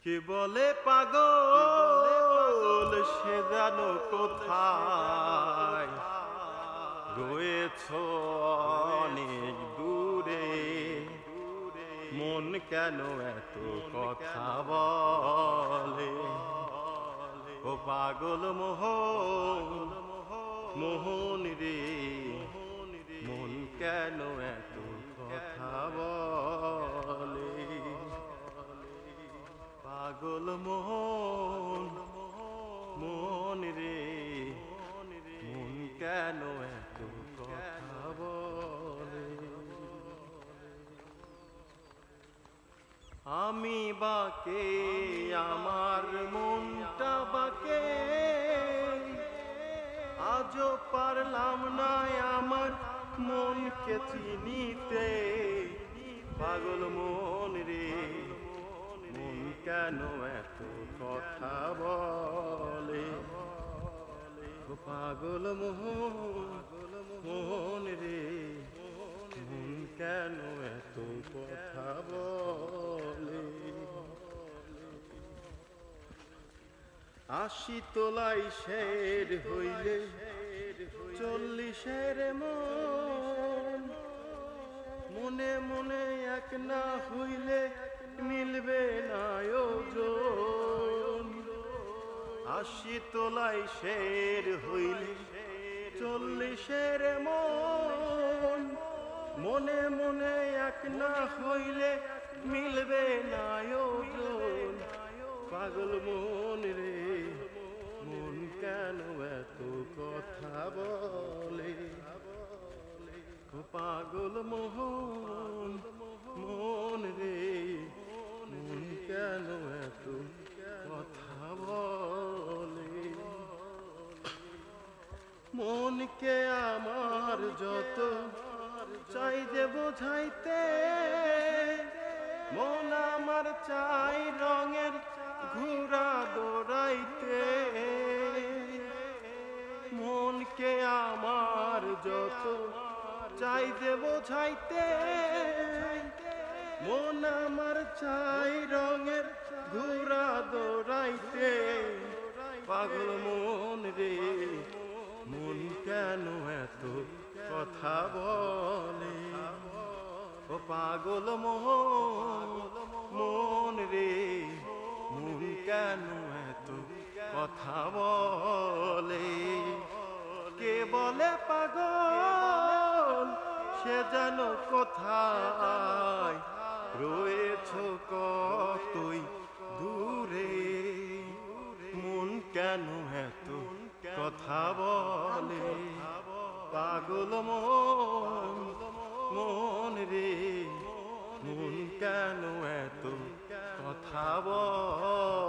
কে বলে পাগল সে জানো কোথায় রয়েছ অনেক দূরে, মন কেন এত কথা বলে? ও পাগল মোহন মোহন রে, মন কেন এত কথা বলে? পাগল মোহন মোহন রে, মন কেন এত কথা বলে? আমি বাকে আমার মনটা বাকে, আজও পারলাম না আমার মনকে চিনিতে। পাগল মন রে, মন কেন এত কথা বলে? পাগল মোহন রে, মন কেন এত কথা বলে? ৮০ তোলাই শের হইলে ৪০-এর মন, মনে মনে এক না হইলে মিলবে না ওজন। ৮০ তোলাই শের হইলে ৪০-এর মন, মনে মনে এক না হইলে মিলবে না ওজন। পাগল মন রে, মন কেন এত কথা বলে? পাগল মোহন মন রে, মন কেন এত কথা বলে? মনকে আমার যত চাই যে বোঝাইতে, মন আমার চাই রঙের ঘোড়া দৌড়াইতে। মনকে আমার যত চাই যে বোঝাইতে, মন আমার চাই রঙের ঘোড়া দৌড়াইতে। পাগল মন রে, মন কেন এত কথা বলে? ও পাগল মোহন রে, মন কেন এত কথা বলে? কে বলে পাগল সে যেন কোথায় রয়েছ কতই দূরে, মন কেন এত কথা বলে? পাগল মন রে, মন কেন এত কথা বলে?